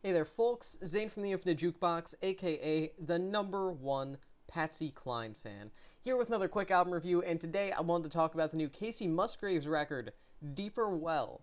Hey there, folks. Zane from the Infinite Jukebox, aka the #1 Patsy Cline fan, here with another quick album review, and today I wanted to talk about the new Kacey Musgraves record, Deeper Well.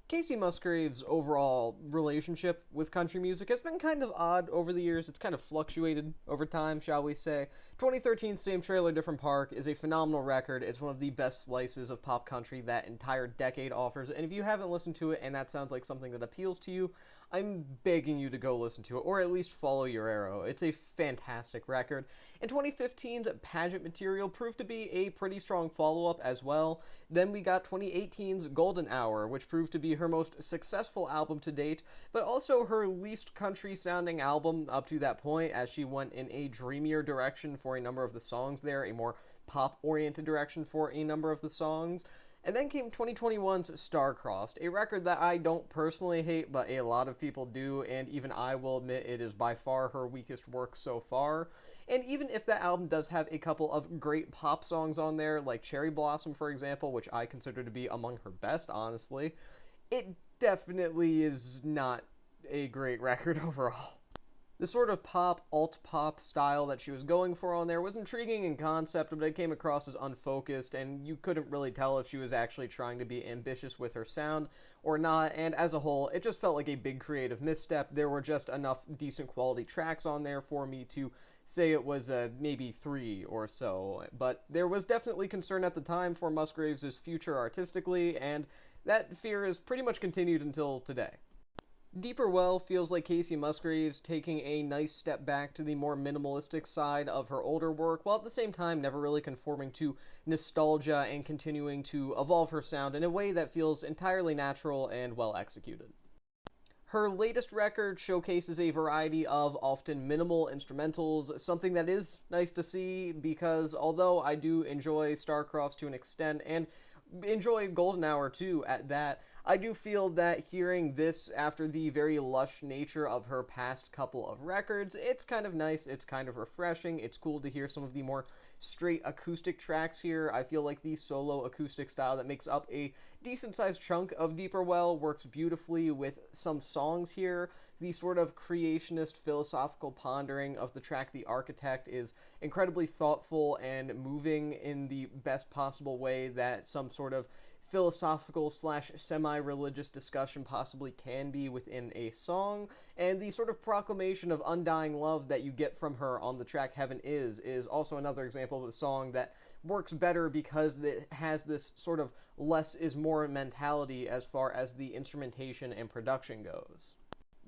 Kacey Musgraves' overall relationship with country music has been kind of odd over the years. It's kind of fluctuated over time, shall we say. 2013's Same Trailer, Different Park is a phenomenal record. It's one of the best slices of pop country that entire decade offers, and if you haven't listened to it and that sounds like something that appeals to you, I'm begging you to go listen to it, or at least follow your arrow. It's a fantastic record. And 2015's Pageant Material proved to be a pretty strong follow-up as well. Then we got 2018's Golden Hour, which proved to be her most successful album to date, but also her least country-sounding album up to that point, as she went in a dreamier direction for a number of the songs there, a more pop-oriented direction for a number of the songs. And then came 2021's Star-Crossed, a record that I don't personally hate, but a lot of people do, and even I will admit it is by far her weakest work so far. And even if that album does have a couple of great pop songs on there, like Cherry Blossom, for example, which I consider to be among her best, honestly, it definitely is not a great record overall. The sort of pop, alt-pop style that she was going for on there was intriguing in concept, but it came across as unfocused, and you couldn't really tell if she was actually trying to be ambitious with her sound or not, and as a whole, it just felt like a big creative misstep. There were just enough decent quality tracks on there for me to say it was maybe 3 or so, but there was definitely concern at the time for Musgraves' future artistically, and that fear has pretty much continued until today. Deeper Well feels like Kacey Musgraves taking a nice step back to the more minimalistic side of her older work, while at the same time never really conforming to nostalgia and continuing to evolve her sound in a way that feels entirely natural and well executed. Her latest record showcases a variety of often minimal instrumentals, something that is nice to see because although I do enjoy Starcross to an extent and enjoy Golden Hour too at that, I do feel that hearing this after the very lush nature of her past couple of records, it's kind of nice, it's kind of refreshing, it's cool to hear some of the more straight acoustic tracks here. I feel like the solo acoustic style that makes up a decent-sized chunk of Deeper Well works beautifully with some songs here. The sort of creationist philosophical pondering of the track The Architect is incredibly thoughtful and moving in the best possible way that some sort of philosophical slash semi-religious discussion possibly can be within a song, and the sort of proclamation of undying love that you get from her on the track Heaven is also another example of a song that works better because it has this sort of less is more mentality as far as the instrumentation and production goes.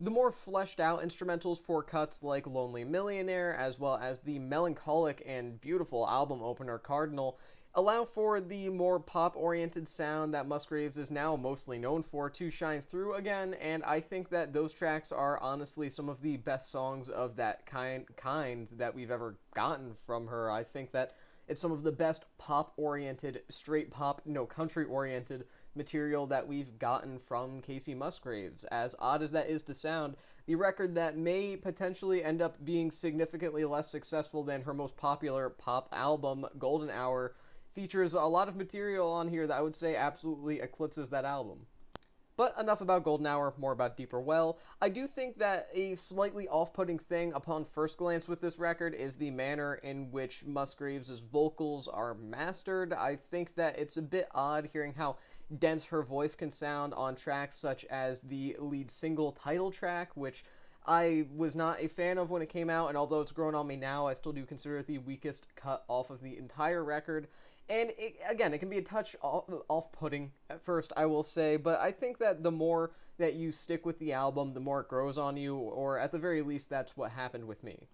The more fleshed out instrumentals for cuts like Lonely Millionaire, as well as the melancholic and beautiful album opener Cardinal, allow for the more pop-oriented sound that Musgraves is now mostly known for to shine through again, and I think that those tracks are honestly some of the best songs of that kind that we've ever gotten from her. I think that it's some of the best pop-oriented, straight pop, no country-oriented material that we've gotten from Kacey Musgraves. As odd as that is to sound, the record that may potentially end up being significantly less successful than her most popular pop album, Golden Hour, features a lot of material on here that I would say absolutely eclipses that album. But enough about Golden Hour, more about Deeper Well. I do think that a slightly off-putting thing upon first glance with this record is the manner in which Musgraves' vocals are mastered. I think that it's a bit odd hearing how dense her voice can sound on tracks such as the lead single title track, which I was not a fan of when it came out, and although it's grown on me now, I still do consider it the weakest cut off of the entire record. And it can be a touch off-putting at first, I will say, but I think that the more that you stick with the album, the more it grows on you, or at the very least, that's what happened with me.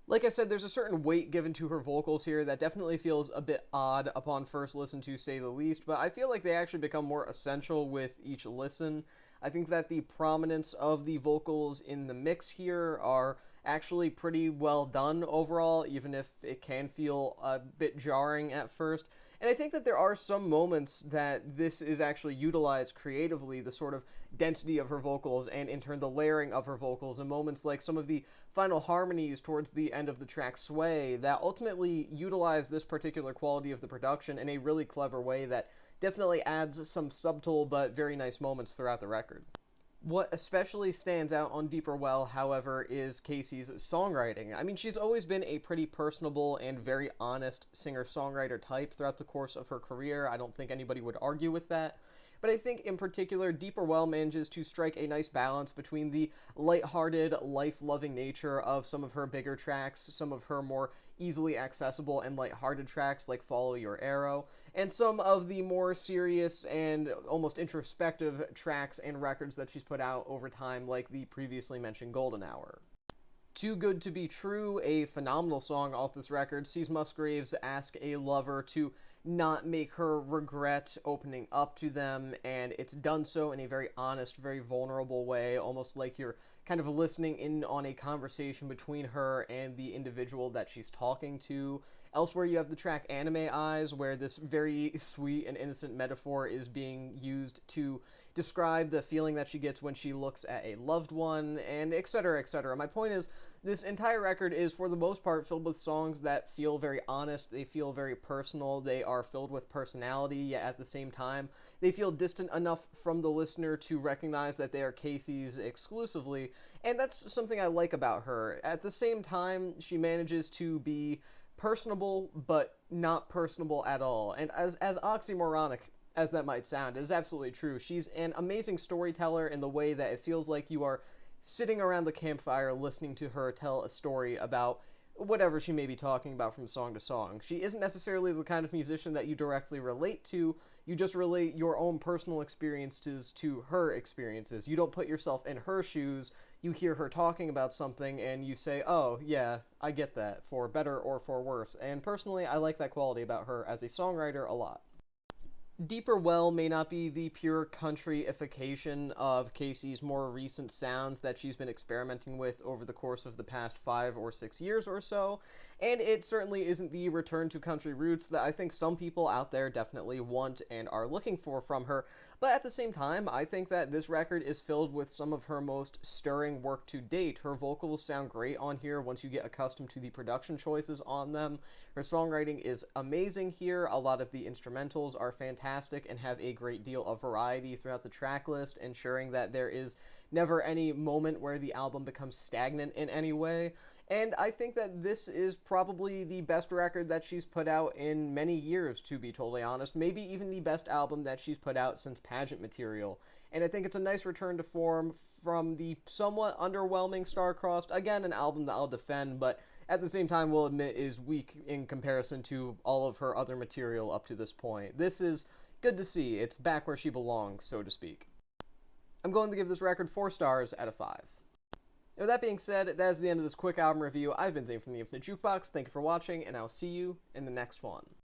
Like I said, there's a certain weight given to her vocals here that definitely feels a bit odd upon first listen, to say the least, but I feel like they actually become more essential with each listen. I think that the prominence of the vocals in the mix here are actually pretty well done overall, even if it can feel a bit jarring at first. And I think that there are some moments that this is actually utilized creatively, the sort of density of her vocals and in turn the layering of her vocals, in moments like some of the final harmonies towards the end of the track Sway that ultimately utilize this particular quality of the production in a really clever way that definitely adds some subtle but very nice moments throughout the record. What especially stands out on Deeper Well, however, is Kacey's songwriting. I mean, she's always been a pretty personable and very honest singer-songwriter type throughout the course of her career. I don't think anybody would argue with that. But I think in particular, Deeper Well manages to strike a nice balance between the lighthearted, life-loving nature of some of her bigger tracks, some of her more easily accessible and lighthearted tracks like Follow Your Arrow, and some of the more serious and almost introspective tracks and records that she's put out over time, like the previously mentioned Golden Hour. Too Good to Be True, a phenomenal song off this record, sees Musgraves ask a lover to not make her regret opening up to them, and it's done so in a very honest, very vulnerable way, almost like you're kind of listening in on a conversation between her and the individual that she's talking to. Elsewhere, you have the track Anime Eyes, where this very sweet and innocent metaphor is being used to describe the feeling that she gets when she looks at a loved one, and etc., etc. My point is, this entire record is, for the most part, filled with songs that feel very honest, they feel very personal, they are filled with personality, yet at the same time, they feel distant enough from the listener to recognize that they are Kacey's exclusively, and that's something I like about her. At the same time, she manages to be personable, but not personable at all, and as oxymoronic as that might sound, it is absolutely true. She's an amazing storyteller in the way that it feels like you are sitting around the campfire listening to her tell a story about whatever she may be talking about from song to song. She isn't necessarily the kind of musician that you directly relate to, you just relate your own personal experiences to her experiences. You don't put yourself in her shoes, you hear her talking about something and you say, oh, yeah, I get that, for better or for worse. And personally, I like that quality about her as a songwriter a lot. Deeper Well may not be the pure country-ification of Kacey's more recent sounds that she's been experimenting with over the course of the past 5 or 6 years or so, and it certainly isn't the return to country roots that I think some people out there definitely want and are looking for from her, but at the same time, I think that this record is filled with some of her most stirring work to date. Her vocals sound great on here once you get accustomed to the production choices on them. Her songwriting is amazing here. A lot of the instrumentals are fantastic and have a great deal of variety throughout the track list, ensuring that there is never any moment where the album becomes stagnant in any way. And I think that this is probably the best record that she's put out in many years, to be totally honest. Maybe even the best album that she's put out since Pageant Material. And I think it's a nice return to form from the somewhat underwhelming Star-Crossed. Again, an album that I'll defend, but at the same time will admit is weak in comparison to all of her other material up to this point. This is good to see. It's back where she belongs, so to speak. I'm going to give this record 4 stars out of 5. With that being said, that is the end of this quick album review. I've been Zane from the Infinite Jukebox. Thank you for watching, and I'll see you in the next one.